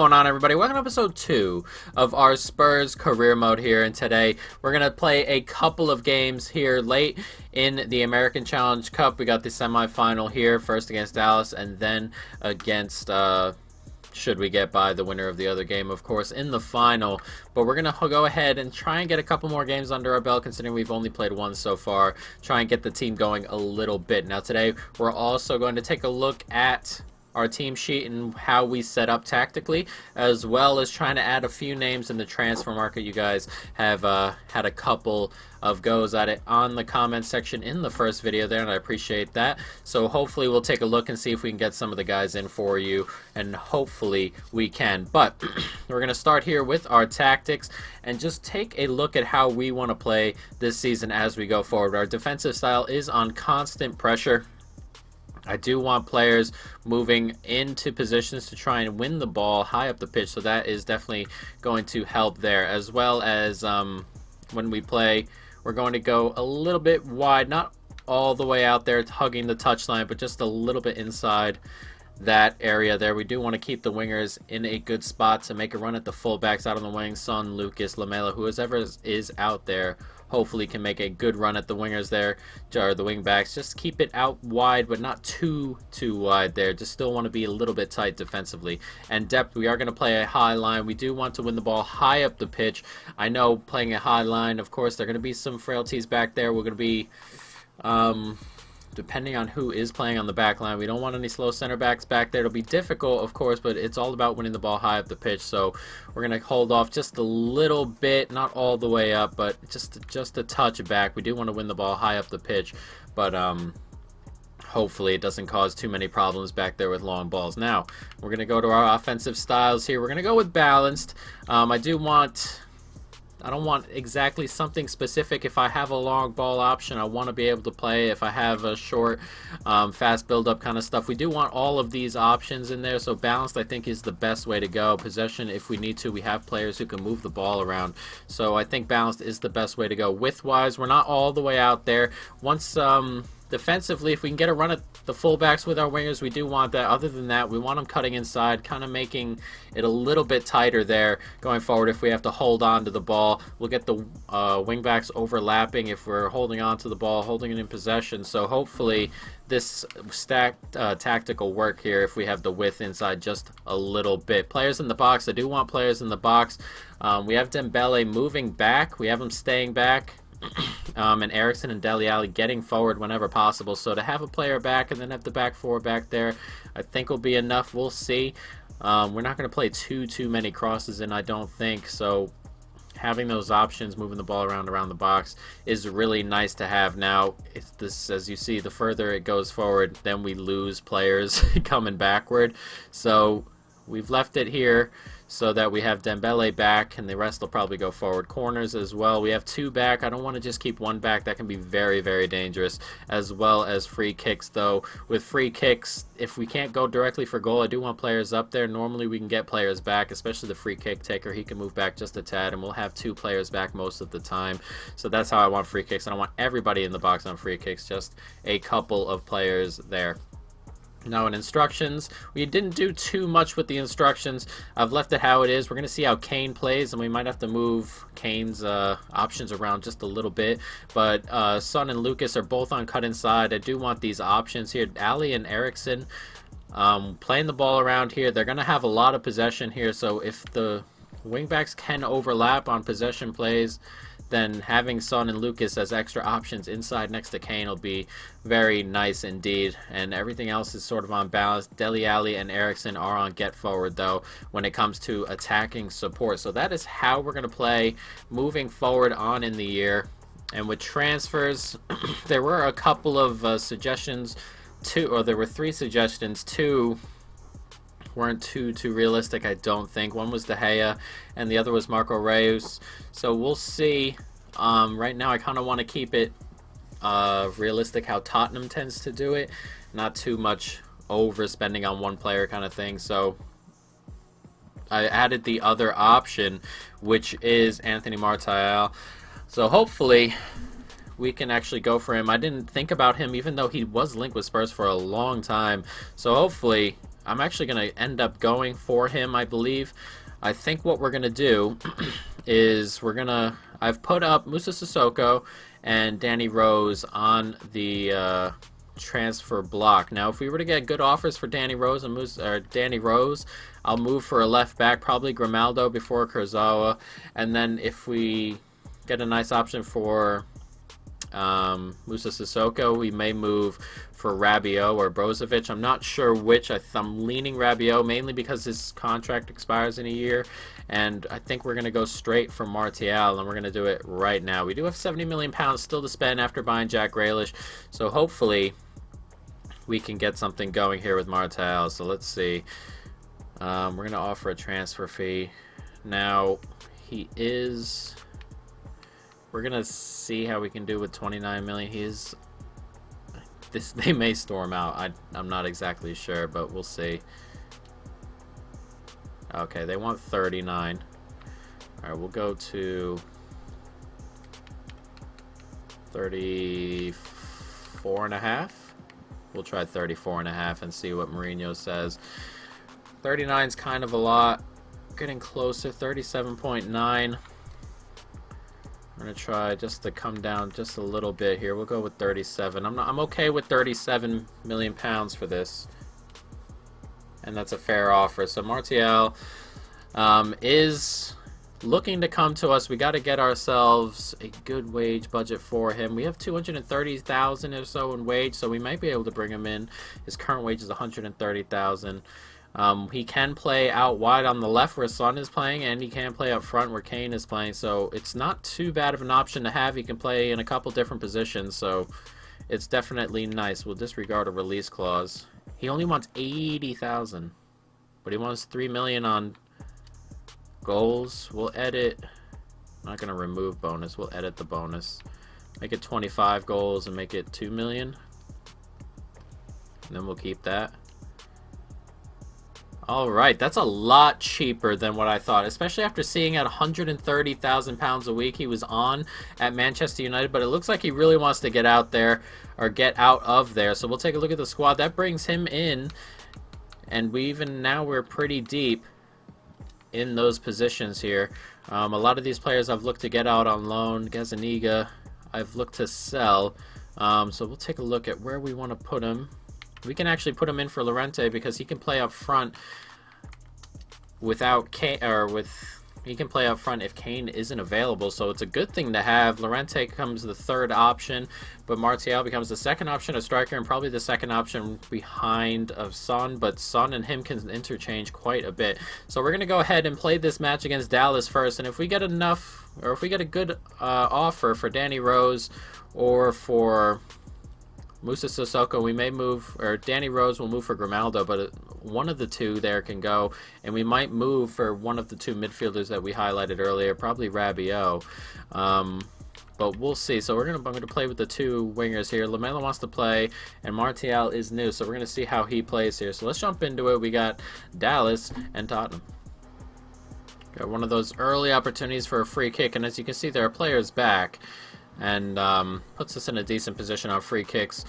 going on, everybody? Welcome to episode 2 of our Spurs career mode here, and today we're going to play a couple of games here late in the American Challenge Cup. We got the semifinal here, first against Dallas and then against, should we get by, the winner of the other game, of course, in the final. But we're going to go ahead and try and get a couple more games under our belt, considering we've only played one so far. Try and get the team going a little bit. Now today we're also going to take a look at our team sheet and how we set up tactically, as well as trying to add a few names in the transfer market. You guys have had a couple of goes at it on the comment section in the first video there, and I appreciate that. So hopefully we'll take a look and see if we can get some of the guys in for you, and hopefully we can. But we're going to start here with our tactics and just take a look at how we want to play this season as we go forward. Our defensive style is on constant pressure. I do want players moving into positions to try and win the ball high up the pitch, so that is definitely going to help there. As well as when we play, we're going to go a little bit wide, not all the way out there hugging the touchline, but just a little bit inside that area there. We do want to keep the wingers in a good spot to make a run at the fullbacks out on the wings. Son, Lucas, Lamela, whoever is out there, hopefully can make a good run at the wingers there, or the wing backs. Just keep it out wide, but not too wide there. Just still want to be a little bit tight defensively. And depth, we are going to play a high line. We do want to win the ball high up the pitch. I know playing a high line, of course, there are going to be some frailties back there. We're going to be depending on who is playing on the back line. We don't want any slow center backs back there. It'll be difficult, of course, but it's all about winning the ball high up the pitch. So we're going to hold off just a little bit, not all the way up, but just a touch back. We do want to win the ball high up the pitch, but hopefully it doesn't cause too many problems back there with long balls. Now, we're going to go to our offensive styles here. We're going to go with balanced. I don't want exactly something specific. If I have a long ball option, I want to be able to play. If I have a short, fast build-up kind of stuff, we do want all of these options in there. So balanced, I think, is the best way to go. Possession, if we need to, we have players who can move the ball around. So I think balanced is the best way to go. Width-wise, we're not all the way out there. Once defensively, if we can get a run at the fullbacks with our wingers, we do want that. Other than that, we want them cutting inside, kind of making it a little bit tighter there going forward. If we have to hold on to the ball, we'll get the wingbacks overlapping if we're holding on to the ball, holding it in possession. So hopefully this stacked tactical work here if we have the width inside just a little bit. Players in the box, I do want players in the box. We have Dembele moving back. We have him staying back. And Erickson and Dele Alli getting forward whenever possible. So to have a player back and then have the back four back there, I think will be enough. We'll see. We're not going to play too many crosses in, I don't think. So having those options, moving the ball around the box, is really nice to have. Now, if this, as you see, the further it goes forward, then we lose players coming backward. So we've left it here so that we have Dembele back, and the rest will probably go forward. Corners as well. We have 2 back. I don't want to just keep 1 back. That can be very dangerous. As well as free kicks, though. With free kicks, if we can't go directly for goal, I do want players up there. Normally we can get players back, especially the free kick taker. He can move back just a tad, and we'll have 2 players back most of the time. So that's how I want free kicks. I don't want everybody in the box on free kicks, just a couple of players there. Now in instructions, we didn't do too much with the instructions. I've left it how it is. We're going to see how Kane plays, and we might have to move Kane's options around just a little bit. But Son and Lucas are both on cut inside. I do want these options here. Ali and Erickson playing the ball around here. They're going to have a lot of possession here, so if the wingbacks can overlap on possession plays, then having Son and Lucas as extra options inside next to Kane will be very nice indeed. And everything else is sort of on balance. Dele Alli and Erickson are on get forward, though, when it comes to attacking support. So that is how we're going to play moving forward on in the year. And with transfers, there were a couple of suggestions, there were 3 suggestions. 2 weren't too realistic, I don't think. One was De Gea and the other was Marco Reus. So we'll see. Right now I kind of want to keep it realistic how Tottenham tends to do it, not too much overspending on one player kind of thing. So I added the other option, which is Anthony Martial. So hopefully we can actually go for him. I didn't think about him, even though he was linked with Spurs for a long time. So hopefully I'm actually going to end up going for him, I believe. I think what we're going to do is I've put up Musa Sissoko and Danny Rose on the transfer block. Now, if we were to get good offers for Danny Rose, I'll move for a left back, probably Grimaldo before Kurzawa. And then if we get a nice option for Musa Sissoko, we may move for Rabiot or Brozovic. I'm not sure which. I'm leaning Rabiot, mainly because his contract expires in a year, and I think we're going to go straight for Martial, and we're going to do it right now. We do have £70 million still to spend after buying Jack Grealish, so hopefully we can get something going here with Martial. So let's see. We're going to offer a transfer fee. Now, we're gonna see how we can do with 29 million. They may storm out. I'm not exactly sure, but we'll see. Okay, they want 39. All right, we'll go to 34.5. We'll try 34.5 and see what Mourinho says. 39 is kind of a lot. Getting closer. 37.9. I'm gonna try just to come down just a little bit here. We'll go with 37. I'm okay with 37 million pounds for this, and that's a fair offer. So Martial is looking to come to us. We got to get ourselves a good wage budget for him. We have 230,000 or so in wage, so we might be able to bring him in. His current wage is 130,000. He can play out wide on the left where Son is playing, and he can play up front where Kane is playing, so it's not too bad of an option to have. He can play in a couple different positions, so it's definitely nice. We'll disregard a release clause. He only wants 80,000, but he wants 3 million on goals. We'll edit. I'm not going to remove bonus. We'll edit the bonus. Make it 25 goals and make it 2 million. And then we'll keep that. Alright, that's a lot cheaper than what I thought, especially after seeing at £130,000 a week he was on at Manchester United, but it looks like he really wants to get out there, or get out of there. So we'll take a look at the squad. That brings him in, and we're pretty deep in those positions here. A lot of these players I've looked to get out on loan. Gazzaniga, I've looked to sell. So we'll take a look at where we want to put him. We can actually put him in for Llorente because he can play up front without Kane, he can play up front if Kane isn't available. So it's a good thing to have. Llorente becomes the third option, but Martial becomes the second option, a striker, and probably the second option behind of Son. But Son and him can interchange quite a bit. So we're gonna go ahead and play this match against Dallas first, and if we get enough, or if we get a good offer for Danny Rose or for Musa Sissoko, we may move, or Danny Rose will move for Grimaldo, but one of the two there can go, and we might move for one of the two midfielders that we highlighted earlier, probably Rabiot. But we'll see. So I'm going to play with the two wingers here. Lamela wants to play, and Martial is new, so we're going to see how he plays here. So let's jump into it. We got Dallas and Tottenham. Got one of those early opportunities for a free kick, and as you can see, there are players back, and puts us in a decent position on free kicks.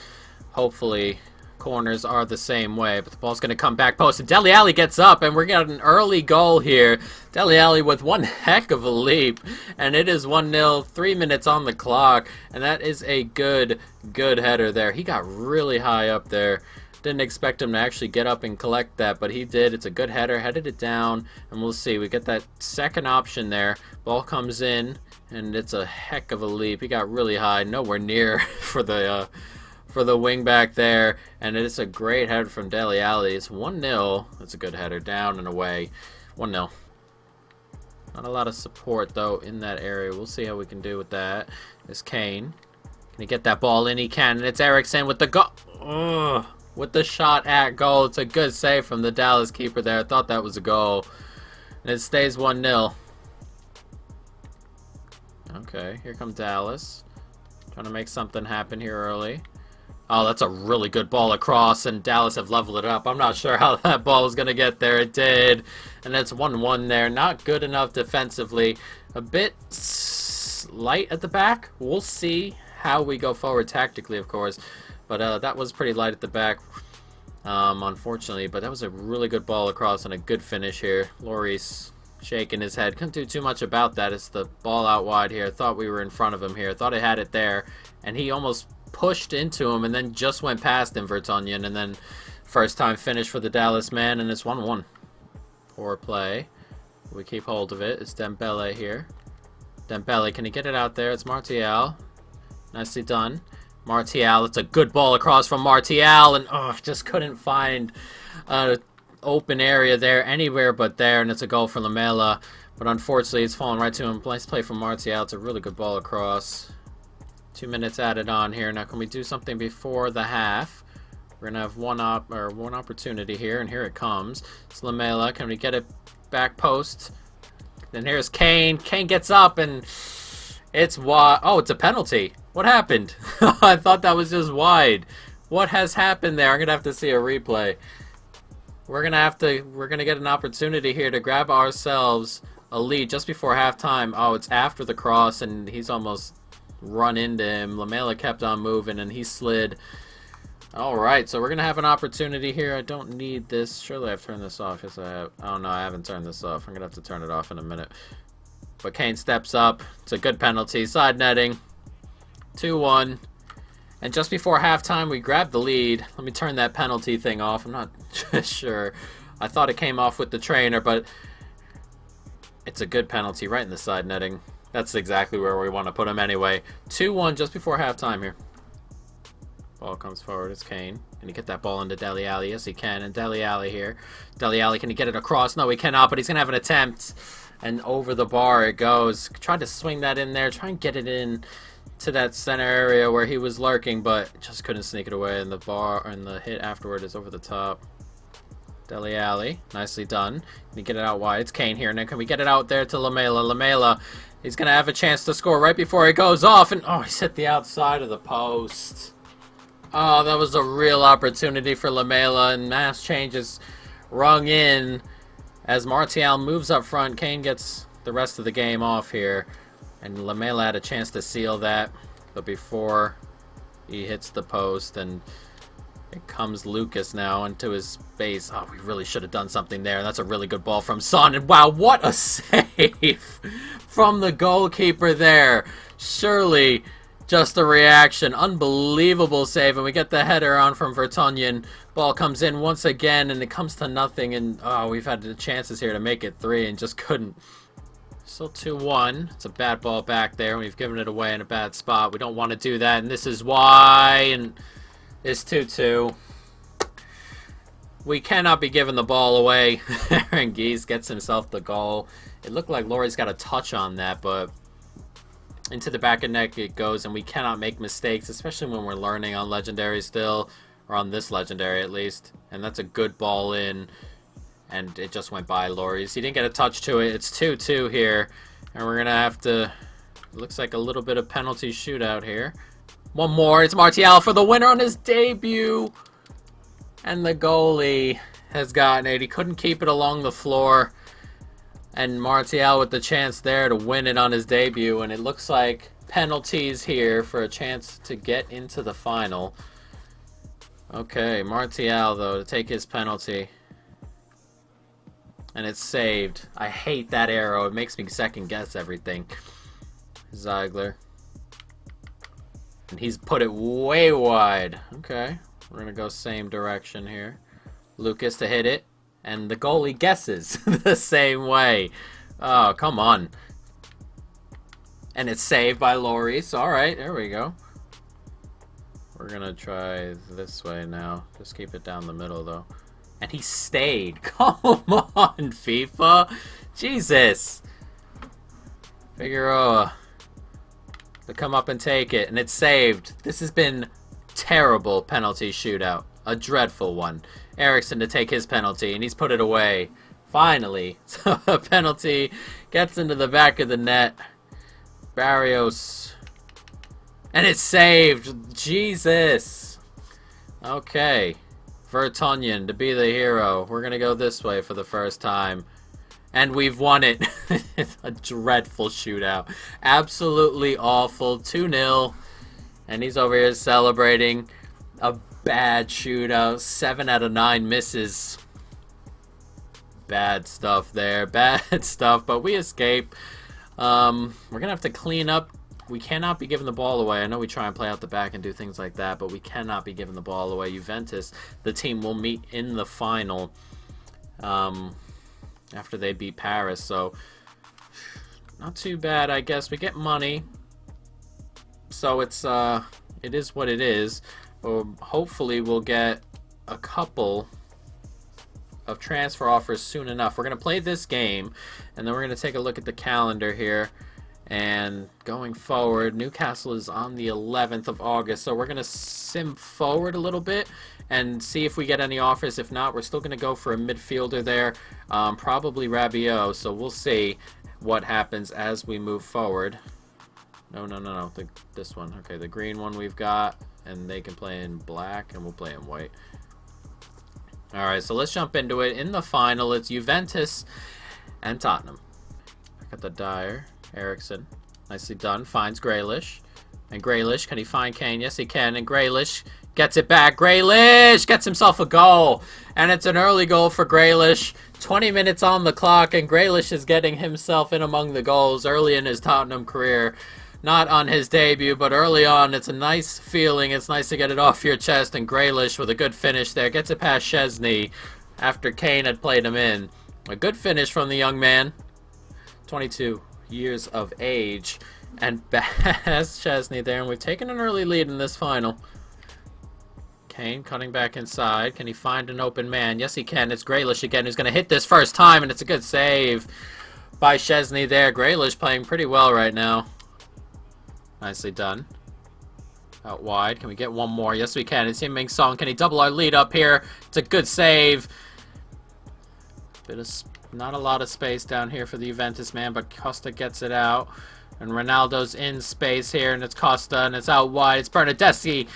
Hopefully corners are the same way, but the ball's going to come back post, and Dele Alli gets up, and we're getting an early goal here. Dele Alli with one heck of a leap, and it is 1-0, 3 minutes on the clock, and that is a good header there. He got really high up there. Didn't expect him to actually get up and collect that, but he did. It's a good header, headed it down, and we'll see. We get that second option there. Ball comes in, and it's a heck of a leap. He got really high, nowhere near for the wing back there, and it's a great header from Dele Alli. It's 1-0. It's a good header, down and away. 1-0. Not a lot of support though in that area. We'll see how we can do with that. It's Kane. Can he get that ball in? He can, and it's Eriksen with the goal. Ugh. With the shot at goal. It's a good save from the Dallas keeper there. I thought that was a goal. And it stays 1-0. Okay, here comes Dallas. Trying to make something happen here early. Oh, that's a really good ball across, and Dallas have leveled it up. I'm not sure how that ball was going to get there. It did. And it's 1-1 there. Not good enough defensively. A bit light at the back. We'll see how we go forward tactically, of course. But that was pretty light at the back. unfortunately. But that was a really good ball across and a good finish here. Lloris shaking his head. Couldn't do too much about that. It's the ball out wide here. Thought we were in front of him here. Thought I had it there. And he almost pushed into him and then just went past him, Vertonghen. And then first time finish for the Dallas man. And it's 1-1. Poor play. We keep hold of it. It's Dembele here. Dembele, can he get it out there? It's Martial. Nicely done. Martial, it's a good ball across from Martial. And just couldn't find open area there anywhere but there, and it's a goal for Lamela, but unfortunately it's fallen right to him. Nice play from Martial. It's a really good ball across. 2 minutes added on here. Now can we do something before the half? We're gonna have one opportunity here, and here it comes. It's Lamela. Can we get it back post? Then here's Kane. Kane gets up and it's wide. Oh, it's a penalty. What happened? I thought that was just wide. What has happened there? I'm gonna have to see a replay. We're gonna get an opportunity here to grab ourselves a lead just before halftime. Oh, it's after the cross, and he's almost run into him. Lamela kept on moving, and he slid. All right, so we're gonna have an opportunity here. I don't need this. Surely I've turned this off. Yes, I have. Oh no, I haven't turned this off. I'm gonna have to turn it off in a minute. But Kane steps up. It's a good penalty. Side netting. 2-1. And just before halftime, we grabbed the lead. Let me turn that penalty thing off. I'm not sure. I thought it came off with the trainer, but it's a good penalty right in the side netting. That's exactly where we want to put him anyway. 2-1 just before halftime here. Ball comes forward. It's Kane. Can he get that ball into Dele Alli? Yes, he can. And Dele Alli here. Dele Alli, can he get it across? No, he cannot, but he's going to have an attempt. And over the bar it goes. Tried to swing that in there. Try and get it in to that center area where he was lurking, but just couldn't sneak it away, and the bar and the hit afterward is over the top. Dele Alli, nicely done. Can we get it out wide? It's Kane here. Now can we get it out there to Lamela? Lamela, he's gonna have a chance to score right before he goes off, and he's hit the outside of the post. Oh, that was a real opportunity for Lamela, and mass changes rung in as Martial moves up front. Kane gets the rest of the game off here. And Lamela had a chance to seal that, but before he hits the post, and it comes Lucas now into his base. Oh, we really should have done something there. That's a really good ball from Son. And wow, what a save from the goalkeeper there. Surely just a reaction. Unbelievable save. And we get the header on from Vertonghen. Ball comes in once again, and it comes to nothing. And we've had the chances here to make it 3 and just couldn't. Still 2-1. It's a bad ball back there. We've given it away in a bad spot. We don't want to do that, and this is why. And it's 2-2. We cannot be giving the ball away. Aaron Gies gets himself the goal. It looked like Lloris got a touch on that, but into the back of net it goes, and we cannot make mistakes, especially when we're learning on Legendary still, or on this Legendary at least. And that's a good ball in. And it just went by Lloris. He didn't get a touch to it. It's 2-2 here. And we're going to have to... It looks like a little bit of penalty shootout here. One more. It's Martial for the winner on his debut. And the goalie has gotten it. He couldn't keep it along the floor. And Martial with the chance there to win it on his debut. And it looks like penalties here for a chance to get into the final. Okay, Martial, though, to take his penalty. And it's saved. I hate that arrow. It makes me second guess everything. Ziegler. And he's put it way wide. Okay. We're going to go same direction here. Lucas to hit it. And the goalie guesses the same way. Oh, come on. And it's saved by Lloris. Alright, there we go. We're going to try this way now. Just keep it down the middle, though. And he stayed. Come on, FIFA. Jesus. Figueroa to come up and take it. And it's saved. This has been terrible penalty shootout. A dreadful one. Eriksson to take his penalty, and he's put it away. Finally. So a penalty gets into the back of the net. Barrios. And it's saved. Jesus. Okay. Vertonghen to be the hero. We're going to go this way for the first time. And we've won it. It's a dreadful shootout. Absolutely awful. 2-0. And he's over here celebrating. A bad shootout. 7 out of 9 misses. Bad stuff there. Bad stuff, but we escape. We're going to have to clean up. We cannot be giving the ball away. I know we try and play out the back and do things like that, but we cannot be giving the ball away. Juventus, the team will meet in the final after they beat Paris, so not too bad, I guess. We get money, so it is what it is. Hopefully we'll get a couple of transfer offers soon enough. We're going to play this game, and then we're going to take a look at the calendar here. And going forward, Newcastle is on the 11th of August, so we're going to sim forward a little bit and see if we get any offers. If not, we're still going to go for a midfielder there, probably Rabiot, so we'll see what happens as we move forward. No, this one. Okay, the green one we've got, and they can play in black, and we'll play in white. Alright, so let's jump into it. In the final, it's Juventus and Tottenham. Back at the Dyer. Eriksson, nicely done, finds Grealish. And Grealish, can he find Kane? Yes, he can. And Grealish gets it back. Grealish gets himself a goal. And it's an early goal for Grealish. 20 minutes on the clock, and Grealish is getting himself in among the goals early in his Tottenham career. Not on his debut, but early on. It's a nice feeling. It's nice to get it off your chest. And Grealish with a good finish there. Gets it past Szczesny after Kane had played him in. A good finish from the young man. 22 years of age, and past Szczesny there, and we've taken an early lead in this final. Kane cutting back inside. Can he find an open man? Yes, he can. It's Grealish again who's going to hit this first time, and it's a good save by Szczesny there. Grealish playing pretty well right now. Nicely done. Out wide. Can we get one more? Yes, we can. It's Heung-min Son. Can he double our lead up here? It's a good save. Not a lot of space down here for the Juventus man, but Costa gets it out. And Ronaldo's in space here, and it's Costa, and it's out wide. It's Bernardeschi,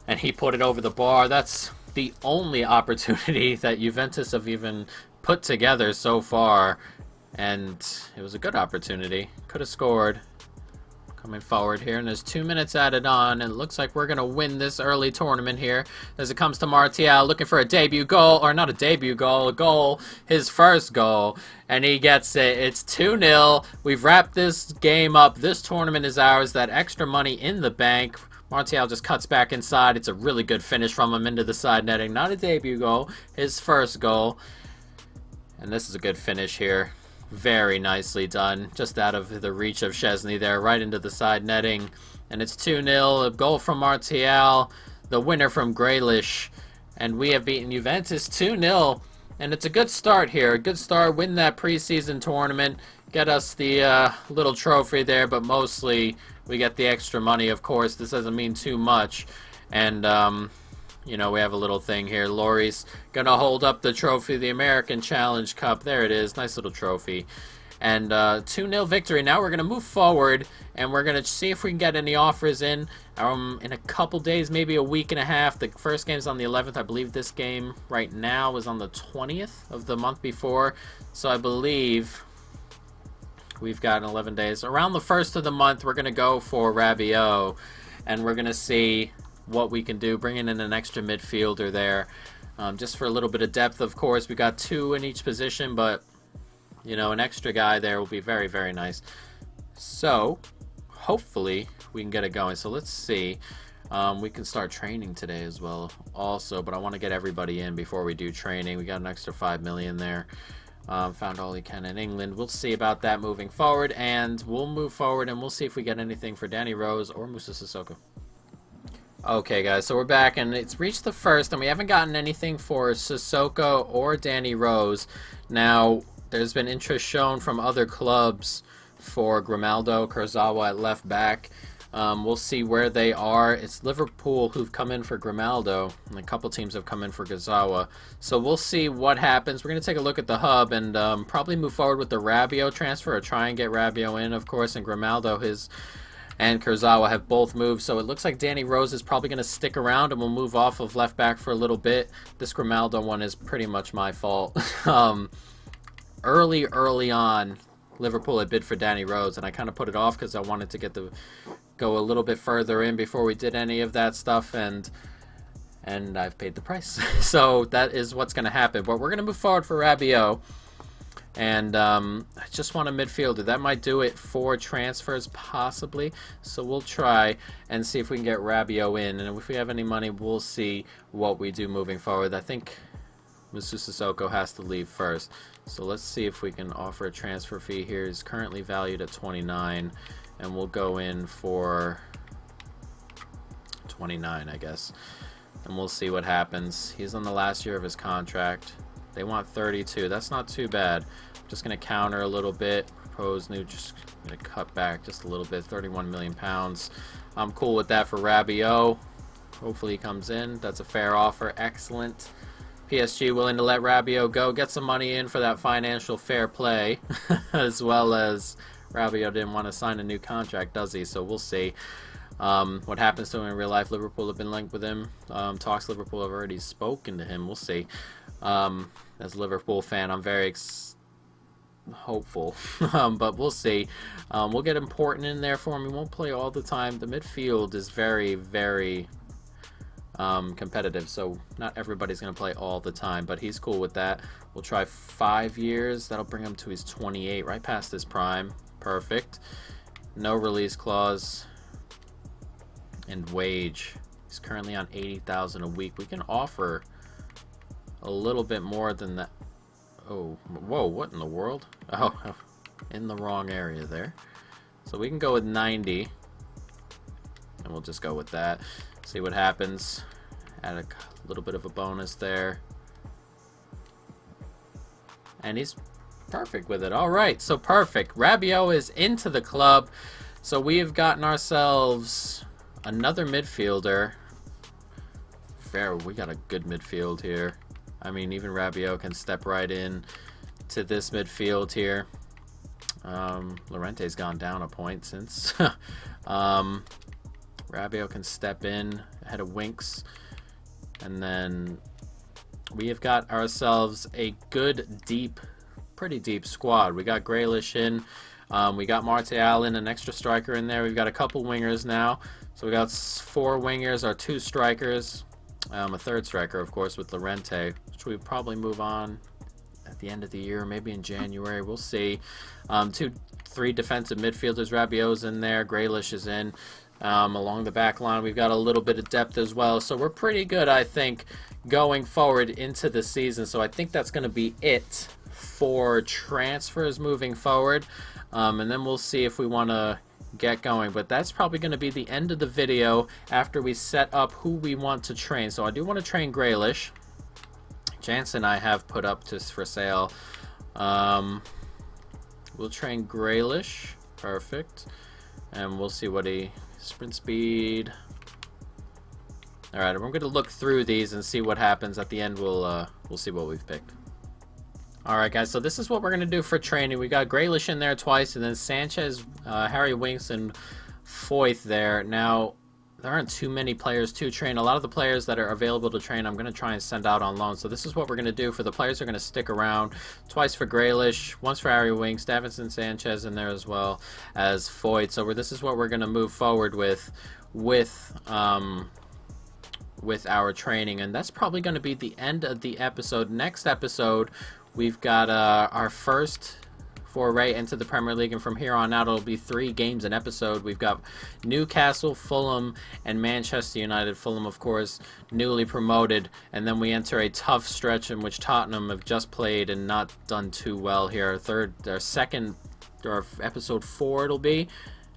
and he put it over the bar. That's the only opportunity that Juventus have even put together so far, and it was a good opportunity. Could have scored. Coming forward here, and there's 2 minutes added on, and it looks like we're going to win this early tournament here as it comes to Martial looking for a debut goal, or not a debut goal, a goal, his first goal, and he gets it. It's 2-0. We've wrapped this game up. This tournament is ours. That extra money in the bank. Martial just cuts back inside. It's a really good finish from him into the side netting. Not a debut goal, his first goal, and this is a good finish here. Very nicely done. Just out of the reach of Szczesny there, right into the side netting. And it's 2-0. A goal from Martial. The winner from Grealish. And we have beaten Juventus 2-0. And it's a good start here. A good start. Win that preseason tournament. Get us the little trophy there. But mostly we get the extra money, of course. This doesn't mean too much. And, you know, we have a little thing here. Laurie's going to hold up the trophy, the American Challenge Cup. There it is. Nice little trophy. And 2-0 victory. Now we're going to move forward, and we're going to see if we can get any offers in a couple days, maybe a week and a half. The first game's on the 11th. I believe this game right now is on the 20th of the month before. So I believe we've got 11 days. Around the 1st of the month, we're going to go for Rabiot, and we're going to see what we can do, bringing in an extra midfielder there, just for a little bit of depth. Of course, we got 2 in each position, but you know, an extra guy there will be very, very nice. So hopefully we can get it going. So let's see. We can start training today as well also, but I want to get everybody in before we do training. We got an extra 5 million there. Found all he can in England. We'll see about that moving forward, and we'll move forward and we'll see if we get anything for Danny Rose or Moussa Sissoko. Okay, guys, so we're back, and it's reached the 1st, and we haven't gotten anything for Sissoko or Danny Rose. Now, there's been interest shown from other clubs for Grimaldo, Kurzawa at left back. We'll see where they are. It's Liverpool who've come in for Grimaldo, and a couple teams have come in for Kurzawa. So we'll see what happens. We're going to take a look at the hub and probably move forward with the Rabiot transfer, or try and get Rabiot in, of course, and Grimaldo, and Kurzawa have both moved, so it looks like Danny Rose is probably going to stick around, and we'll move off of left back for a little bit. This Grimaldo one is pretty much my fault. Early on, Liverpool had bid for Danny Rose, and I kind of put it off because I wanted to go a little bit further in before we did any of that stuff, and and I've paid the price. So that is what's going to happen. But we're going to move forward for Rabiot. And I just want a midfielder. That might do it for transfers, possibly. So we'll try and see if we can get Rabiot in. And if we have any money, we'll see what we do moving forward. I think Moussa Sissoko has to leave first. So let's see if we can offer a transfer fee here. He's currently valued at 29. And we'll go in for 29, I guess. And we'll see what happens. He's on the last year of his contract. They want 32. That's not too bad. I'm just going to counter a little bit. Propose new, just going to cut back just a little bit. 31 million pounds. I'm cool with that for Rabiot. Hopefully he comes in. That's a fair offer. Excellent. PSG willing to let Rabiot go. Get some money in for that financial fair play. As well as Rabiot didn't want to sign a new contract, does he? So we'll see. What happens to him in real life. Liverpool have been linked with him. Talks Liverpool have already spoken to him. We'll see. As a Liverpool fan, I'm very hopeful, but we'll see. We'll get important in there for him. He won't play all the time. The midfield is very, very competitive, so not everybody's going to play all the time, but he's cool with that. We'll try 5 years. That'll bring him to his 28, right past his prime. Perfect. No release clause. And wage. He's currently on 80,000 a week. We can offer a little bit more than that. Oh, whoa, what in the world? Oh, in the wrong area there. So we can go with 90. And we'll just go with that. See what happens. Add a little bit of a bonus there. And he's perfect with it. All right, so perfect. Rabiot is into the club. So we have gotten ourselves another midfielder. Fair, we got a good midfield here. I mean, even Rabiot can step right in to this midfield here. Llorente's gone down a point since. Rabiot can step in ahead of Winks. And then we have got ourselves a good, deep, pretty deep squad. We got Grealish in. We got Martial in, an extra striker in there. We've got a couple wingers now. So we got 4 wingers, our 2 strikers. A third striker, of course, with Llorente, which we probably move on at the end of the year, maybe in January. We'll see. 3 defensive midfielders. Rabiot's in there. Grealish is in. Along the back line, we've got a little bit of depth as well. So we're pretty good, I think, going forward into the season. So I think that's going to be it for transfers moving forward. And then we'll see if we want to get going, but that's probably going to be the end of the video after we set up who we want to train. So I do want to train Grealish. Jansen I have put up for sale. We'll train Grealish. Perfect. And we'll see what he sprint speed. Alright, we're going to look through these and see what happens. At the end we'll see what we've picked. Alright guys, so this is what we're going to do for training. We got Grealish in there twice, and then Sanchez, Harry Winks, and Foyth there. Now, there aren't too many players to train. A lot of the players that are available to train, I'm going to try and send out on loan. So this is what we're going to do for the players who are going to stick around. Twice for Grealish, once for Harry Winks, Davinson Sanchez in there as well as Foyth. So this is what we're going to move forward with our training. And that's probably going to be the end of the episode. Next episode, we've got our first foray into the Premier League, and from here on out it'll be 3 games an episode. We've got Newcastle, Fulham, and Manchester United. Fulham, of course, newly promoted, and then we enter a tough stretch in which Tottenham have just played and not done too well here. Our episode 4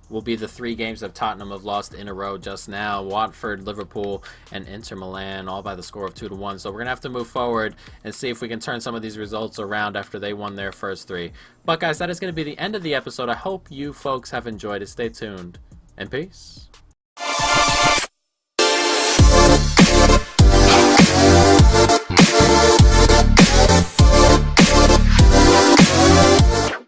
will be the 3 games that Tottenham have lost in a row just now. Watford, Liverpool, and Inter Milan, all by the score of 2-1. So we're going to have to move forward and see if we can turn some of these results around after they won their first 3. But guys, that is going to be the end of the episode. I hope you folks have enjoyed it. Stay tuned, and peace.